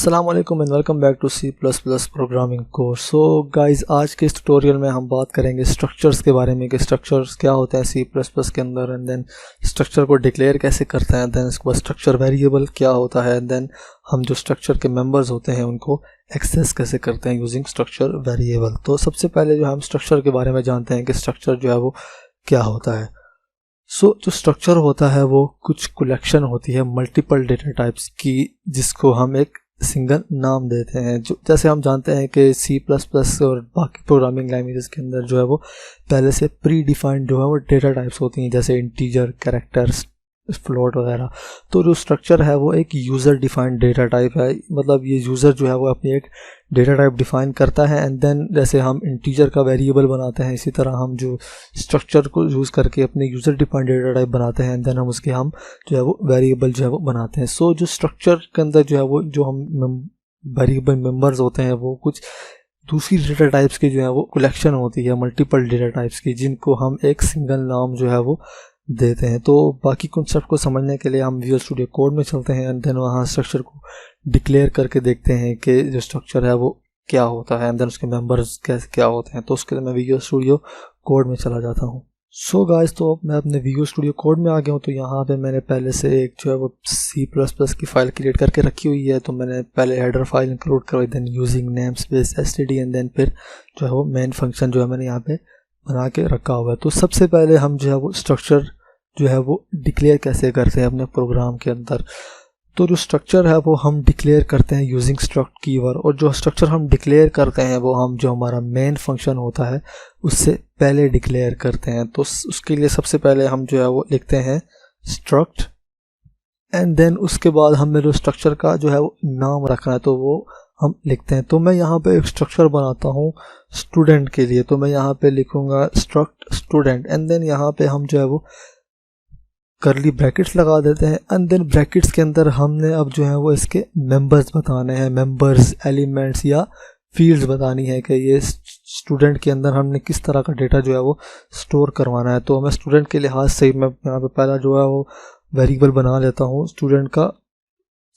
अस्सलाम वालेकुम and welcome back to C plus plus programming course. So guys, आज के इस ट्यूटोरियल में हम बात करेंगे स्ट्रक्चर्स के बारे में कि स्ट्रक्चर्स क्या होते हैं सी प्लस प्लस के अंदर, एंड देन स्ट्रक्चर को डिक्लेयर कैसे करते हैं, देन इसके बाद स्ट्रक्चर वेरिएबल क्या होता है, एंड देन हम जो स्ट्रक्चर के मेंबर्स होते हैं उनको एक्सेस कैसे करते हैं यूजिंग स्ट्रक्चर वेरिएबल। तो सबसे पहले जो हम स्ट्रक्चर के बारे में जानते हैं कि स्ट्रक्चर जो है वो क्या होता है। जो स्ट्रक्चर होता है वो कुछ कलेक्शन होती है मल्टीपल डेटा टाइप्स की, जिसको हम एक सिंगल नाम देते हैं। जो जैसे हम जानते हैं कि सी प्लस प्लस और बाकी प्रोग्रामिंग लैंग्वेजेस के अंदर जो है वो पहले से प्री डिफाइंड जो है वो डेटा टाइप्स होती हैं, जैसे इंटीजर, कैरेक्टर्स, फ्लोट वगैरह। तो जो स्ट्रक्चर है वो एक यूज़र डिफाइंड डेटा टाइप है, मतलब ये यूज़र जो है वो अपनी एक डेटा टाइप डिफाइन करता है, एंड देन जैसे हम इंटीजर का वेरिएबल बनाते हैं इसी तरह हम जो स्ट्रक्चर को यूज़ करके अपने यूज़र डिफाइंड डेटा टाइप बनाते हैं, एंड देन हम उसके हम जो है वो वेरिएबल जो है वो बनाते हैं। सो जो स्ट्रक्चर के अंदर जो है वो जो हम वेरिएबल मेंबर्स होते हैं वो कुछ दूसरी डेटा टाइप्स की जो है वो कलेक्शन होती है मल्टीपल डेटा टाइप्स की, जिनको हम एक सिंगल नाम जो है वो देते हैं। तो बाकी कॉन्सेप्ट को समझने के लिए हम विजुअल स्टूडियो कोड में चलते हैं, एंड देन वहाँ स्ट्रक्चर को डिक्लेयर करके देखते हैं कि जो स्ट्रक्चर है वो क्या होता है, एंड देन उसके मेंबर्स कैसे क्या होते हैं। तो उसके लिए मैं विजुअल स्टूडियो कोड में चला जाता हूँ। सो गाइस, तो अब मैं अपने विजुअल स्टूडियो कोड में आ गया हूँ। तो यहाँ पे मैंने पहले से एक जो है वो सी प्लस प्लस की फ़ाइल क्रिएट करके रखी हुई है। तो मैंने पहले हेडर फाइल इंक्लूड करवाई, then using namespace STD, and then फिर जो है वो मेन फंक्शन जो है मैंने यहाँ पे बना के रखा हुआ है। तो सबसे पहले हम जो है वो स्ट्रक्चर जो है वो डिक्लेयर कैसे करते हैं अपने प्रोग्राम के अंदर। तो जो स्ट्रक्चर है वो हम डिक्लेयर करते हैं यूजिंग स्ट्रक्ट कीवर्ड, और जो स्ट्रक्चर हम डिक्लेयर करते हैं वो हम जो हमारा मेन फंक्शन होता है उससे पहले डिक्लेयर करते हैं। तो उसके लिए सबसे पहले हम जो है वो लिखते हैं स्ट्रक्ट, एंड देन उसके बाद हमें जो स्ट्रक्चर का जो है वो नाम रखना है तो वो हम लिखते हैं। तो मैं यहाँ पे एक स्ट्रक्चर बनाता हूँ स्टूडेंट के लिए, तो मैं यहाँ पे लिखूँगा स्ट्रक्ट स्टूडेंट, एंड देन यहाँ पे हम जो है वो करली ब्रैकेट्स लगा देते हैं, एंड देन ब्रैकेट्स के अंदर हमने अब जो है वो इसके मेंबर्स बताने हैं, मेंबर्स, एलिमेंट्स या फील्ड्स बतानी है कि ये स्टूडेंट के अंदर हमने किस तरह का डेटा जो है वो स्टोर करवाना है। तो मैं स्टूडेंट के लिहाज से मैं यहाँ पे पहला जो है वो वेरिएबल बना लेता हूँ। स्टूडेंट का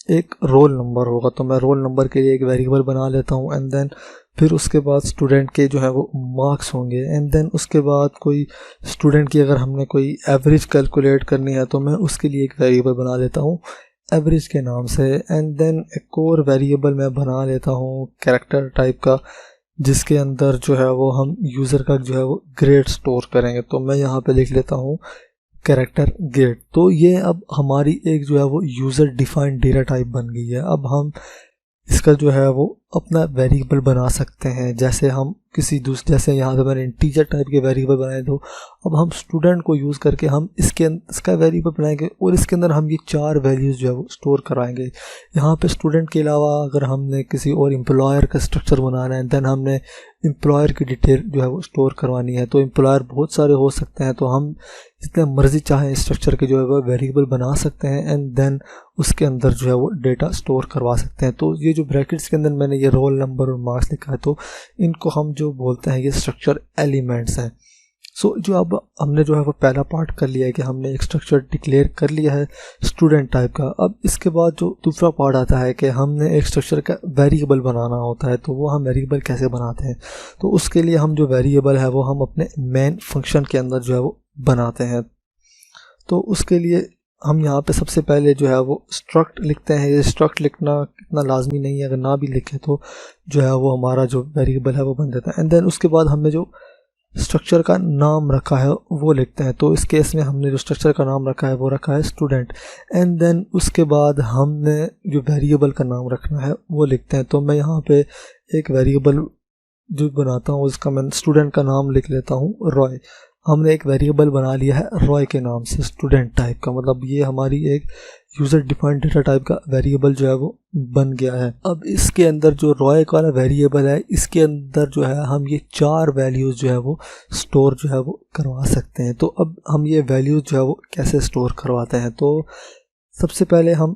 एक रोल नंबर होगा, तो मैं रोल नंबर के लिए एक वेरिएबल बना लेता हूँ, एंड देन फिर उसके बाद स्टूडेंट के जो है वो मार्क्स होंगे, एंड देन उसके बाद कोई स्टूडेंट की अगर हमने कोई एवरेज कैलकुलेट करनी है तो मैं उसके लिए एक वेरिएबल बना लेता हूँ एवरेज के नाम से, एंड देन एक और वेरिएबल मैं बना लेता हूँ कैरेक्टर टाइप का, जिसके अंदर जो है वो हम यूज़र का जो है वो ग्रेड स्टोर करेंगे। तो मैं यहाँ पे लिख लेता हूँ कैरेक्टर ग्रेड। तो ये अब हमारी एक जो है वो यूज़र डिफाइंड डेटा टाइप बन गई है। अब हम इसका जो है वो अपना वेरिएबल बना सकते हैं, जैसे हम किसी दूसरे, जैसे यहाँ पे मैंने इंटीजर टाइप के वेरिएबल बनाए, तो अब हम स्टूडेंट को यूज़ करके हम इसका वेरिएबल बनाएंगे और इसके अंदर हम ये 4 वैल्यूज़ जो है वो स्टोर कराएंगे। यहाँ पे स्टूडेंट के अलावा अगर हमने किसी और एम्प्लॉयर का स्ट्रक्चर बनाना है, देन हमने एम्प्लॉयर की डिटेल जो है वो स्टोर करवानी है। तो एम्प्लॉयर बहुत सारे हो सकते हैं, तो हम जितने मर्जी चाहें स्ट्रक्चर के जो है वो वेरिएबल बना सकते हैं, एंड देन उसके अंदर जो है वो डेटा स्टोर करवा सकते हैं। तो ये जो ब्रैकेट्स के अंदर मैंने ये रोल नंबर और मार्क्स लिखा है, तो इनको हम जो बोलते हैं ये स्ट्रक्चर एलिमेंट्स हैं। जो अब हमने जो है वो पहला पार्ट कर लिया है कि हमने एक स्ट्रक्चर डिक्लेयर कर लिया है स्टूडेंट टाइप का। अब इसके बाद जो दूसरा पार्ट आता है कि हमने एक स्ट्रक्चर का वेरिएबल बनाना होता है, तो वो हम वेरिएबल कैसे बनाते हैं। तो उसके लिए हम जो वेरिएबल है वो हम अपने मेन फंक्शन के अंदर जो है वो बनाते हैं। तो उसके लिए हम यहाँ पे सबसे पहले जो है वो स्ट्रक्ट लिखते हैं। ये स्ट्रक्ट लिखना इतना लाजमी नहीं है, अगर ना भी लिखे तो जो है वो हमारा जो वेरिएबल है वो बन जाता है, एंड देन उसके बाद हमने जो स्ट्रक्चर का नाम रखा है वो लिखते हैं। तो इस केस में हमने जो स्ट्रक्चर का नाम रखा है वो रखा है स्टूडेंट, एंड देन उसके बाद हमने जो वेरिएबल का नाम रखना है वो लिखते हैं। तो मैं यहाँ पे एक वेरिएबल जो बनाता हूँ उसका मैं स्टूडेंट का नाम लिख लेता हूँ रॉय। हमने एक वेरिएबल बना लिया है रॉय के नाम से स्टूडेंट टाइप का, मतलब ये हमारी एक यूज़र डिफाइंड डेटा टाइप का वेरिएबल जो है वो बन गया है। अब इसके अंदर जो रॉय वाला वेरिएबल है इसके अंदर जो है हम ये 4 वैल्यूज़ जो है वो स्टोर जो है वो करवा सकते हैं। तो अब हम ये वैल्यूज़ जो है वो कैसे स्टोर करवाते हैं। तो सबसे पहले हम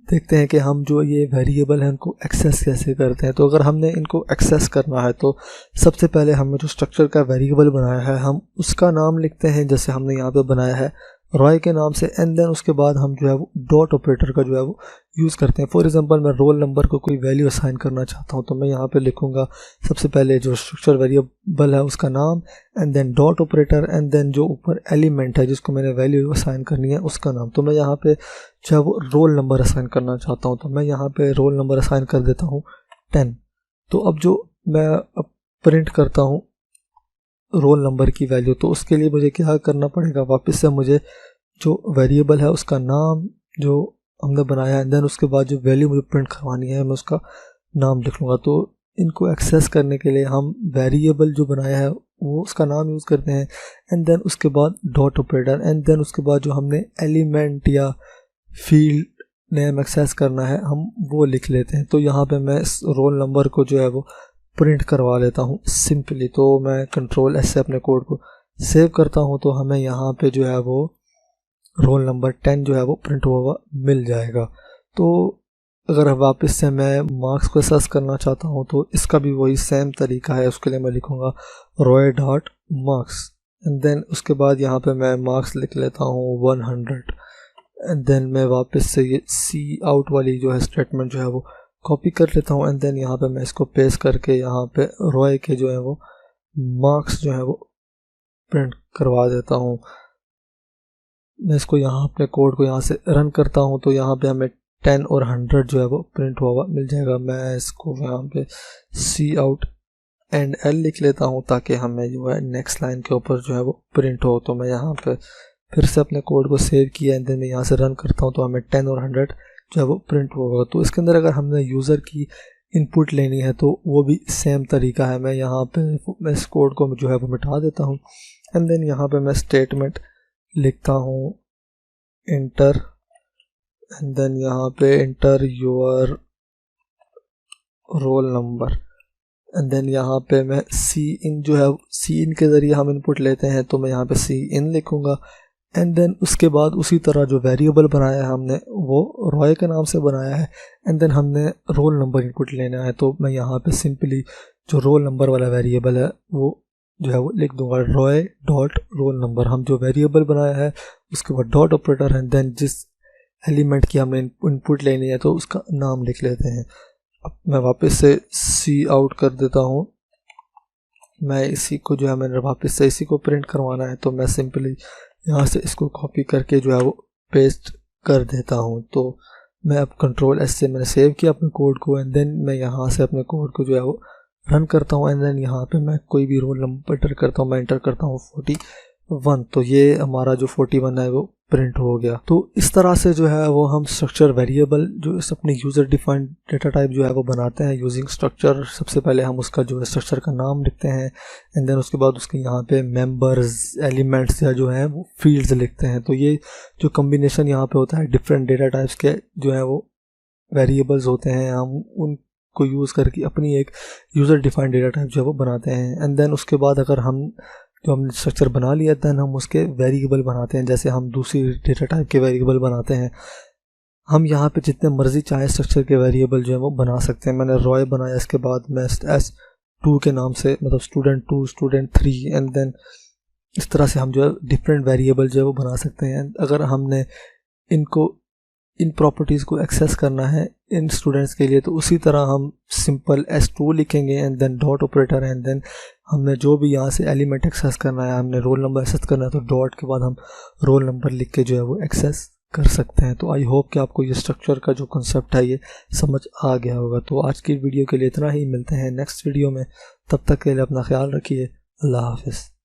देखते हैं कि हम जो ये वेरिएबल हैं उनको एक्सेस कैसे करते हैं। तो अगर हमने इनको एक्सेस करना है तो सबसे पहले हमने जो स्ट्रक्चर का वेरिएबल बनाया है हम उसका नाम लिखते हैं, जैसे हमने यहाँ पे बनाया है रॉय के नाम से, एंड देन उसके बाद हम जो है वो डॉट ऑपरेटर का जो है वो यूज़ करते हैं। फॉर एग्जांपल मैं रोल नंबर को कोई वैल्यू असाइन करना चाहता हूँ तो मैं यहाँ पे लिखूँगा सबसे पहले जो स्ट्रक्चर वेरिएबल है उसका नाम, and then dot operator, and then जो ऊपर एलिमेंट है जिसको मैंने वैल्यू असाइन करनी है उसका नाम। तो मैं यहाँ पे जो है वो रोल नंबर असाइन करना चाहता हूँ तो मैं यहाँ पे रोल नंबर असाइन कर देता हूँ 10। तो अब जो मैं अब प्रिंट करता हूँ रोल नंबर की वैल्यू, तो उसके लिए मुझे क्या करना पड़ेगा, वापस से मुझे जो वेरिएबल है उसका नाम जो हमने बनाया है, देन उसके बाद जो वैल्यू मुझे प्रिंट करवानी है मैं उसका नाम लिख लूँगा। तो इनको एक्सेस करने के लिए हम वेरिएबल जो बनाया है वो उसका नाम यूज़ करते हैं, एंड देन उसके बाद डॉट ऑपरेटर, एंड देन उसके बाद जो हमने एलिमेंट या फील्ड नेम एक्सेस करना है हम वो लिख लेते हैं। तो यहाँ पे मैं इस रोल नंबर को जो है वो प्रिंट करवा लेता हूँ सिंपली। तो मैं कंट्रोल एस से अपने कोड को सेव करता हूँ तो हमें यहाँ पे जो है वो रोल नंबर 10 जो है वो प्रिंट हुआ मिल जाएगा। तो अगर वापस से मैं मार्क्स को एक्सेस करना चाहता हूँ तो इसका भी वही सेम तरीका है। उसके लिए मैं लिखूँगा Roy dot marks, and then उसके बाद यहाँ पे मैं मार्क्स लिख लेता हूँ 100, एंड देन मैं वापस से ये सी आउट वाली जो है स्टेटमेंट जो है वो कॉपी कर लेता हूँ, एंड देन यहाँ पे मैं इसको पेस्ट करके यहाँ पे रॉय के जो है वो मार्क्स जो है वो प्रिंट करवा देता हूँ। मैं इसको यहाँ अपने कोड को यहाँ से रन करता हूँ तो यहाँ पे हमें 10 और 100 जो है वो प्रिंट हुआ मिल जाएगा। मैं इसको यहाँ पे सी आउट एंड एल लिख लेता हूँ ताकि हमें जो है नेक्स्ट लाइन के ऊपर जो है वो प्रिंट हो। तो मैं यहाँ पे फिर से अपने कोड को सेव किया, एंड देन मैं यहाँ से रन करता हूँ तो हमें 10 और 100 जो है वो प्रिंट होगा। तो इसके अंदर अगर हमने यूज़र की इनपुट लेनी है तो वो भी सेम तरीका है। मैं यहाँ पे मैं इस कोड को जो है वो मिटा देता हूँ, एंड देन यहाँ पे मैं स्टेटमेंट लिखता हूँ इंटर, एंड देन यहाँ पे enter your roll number, and then यहाँ पे मैं सी इन जो है सी इन के ज़रिए हम इनपुट लेते हैं तो मैं यहाँ पे सी इन लिखूँगा, एंड देन उसके बाद उसी तरह जो वेरिएबल बनाया है हमने वो रॉय के नाम से बनाया है, एंड देन हमने रोल नंबर इनपुट लेना है तो मैं यहाँ पे सिंपली जो रोल नंबर वाला वेरिएबल है वो जो है वो लिख दूंगा रॉय डॉट रोल नंबर। हम जो वेरिएबल बनाया है उसके बाद डॉट ऑपरेटर है, देन जिस एलिमेंट की हमने इनपुट लेनी है तो उसका नाम लिख लेते हैं। अब मैं वापस से सी आउट कर देता हूँ। मैं इसी को जो है मैंने वापस से इसी को प्रिंट करवाना है तो मैं सिंपली यहाँ से इसको कॉपी करके जो है वो पेस्ट कर देता हूँ। तो मैं अब कंट्रोल एस से मैंने सेव किया अपने कोड को, एंड देन मैं यहाँ से अपने कोड को जो है वो रन करता हूँ, एंड देन यहाँ पे मैं कोई भी रोल नंबर एंटर करता हूँ। मैं एंटर करता हूँ 41, तो ये हमारा जो 41 है वो प्रिंट हो गया। तो इस तरह से जो है वो हम स्ट्रक्चर वेरिएबल जो इस अपने यूज़र डिफाइंड डेटा टाइप जो है वो बनाते हैं यूजिंग स्ट्रक्चर। सबसे पहले हम उसका जो है स्ट्रक्चर का नाम लिखते हैं, एंड देन उसके बाद उसके यहाँ पे मेंबर्स एलिमेंट्स या जो है वो फील्ड्स लिखते हैं। तो ये जो कम्बिनेशन यहाँ पे होता है डिफरेंट डेटा टाइप्स के जो है वो वेरिएबल्स होते हैं, हम उनको यूज़ करके अपनी एक यूज़र डिफाइंड डेटा टाइप जो है वो बनाते हैं। एंड देन उसके बाद अगर हम जो हमने स्ट्रक्चर बना लिया देन हम उसके वेरिएबल बनाते हैं, जैसे हम दूसरी डेटा टाइप के वेरिएबल बनाते हैं। हम यहाँ पे जितने मर्जी चाहे स्ट्रक्चर के वेरिएबल जो है वो बना सकते हैं। मैंने रॉय बनाया, इसके बाद मैं S2 के नाम से मतलब स्टूडेंट 2 स्टूडेंट 3, एंड देन इस तरह से हम जो है डिफरेंट वेरिएबल जो है वो बना सकते हैं। अगर हमने इनको इन प्रॉपर्टीज़ को एक्सेस करना है इन स्टूडेंट्स के लिए तो उसी तरह हम सिंपल S2 लिखेंगे, and then dot operator, and then हमने जो भी यहाँ से एलिमेंट एक्सेस करना है, हमने रोल नंबर एक्सेस करना है तो डॉट के बाद हम रोल नंबर लिख के जो है वो एक्सेस कर सकते हैं। तो आई होप कि आपको ये स्ट्रक्चर का जो कंसेप्ट है ये समझ आ गया होगा। तो आज की वीडियो के लिए इतना ही, मिलते हैं नेक्स्ट वीडियो में। तब तक के लिए अपना ख्याल रखिए। अल्लाह हाफिज़।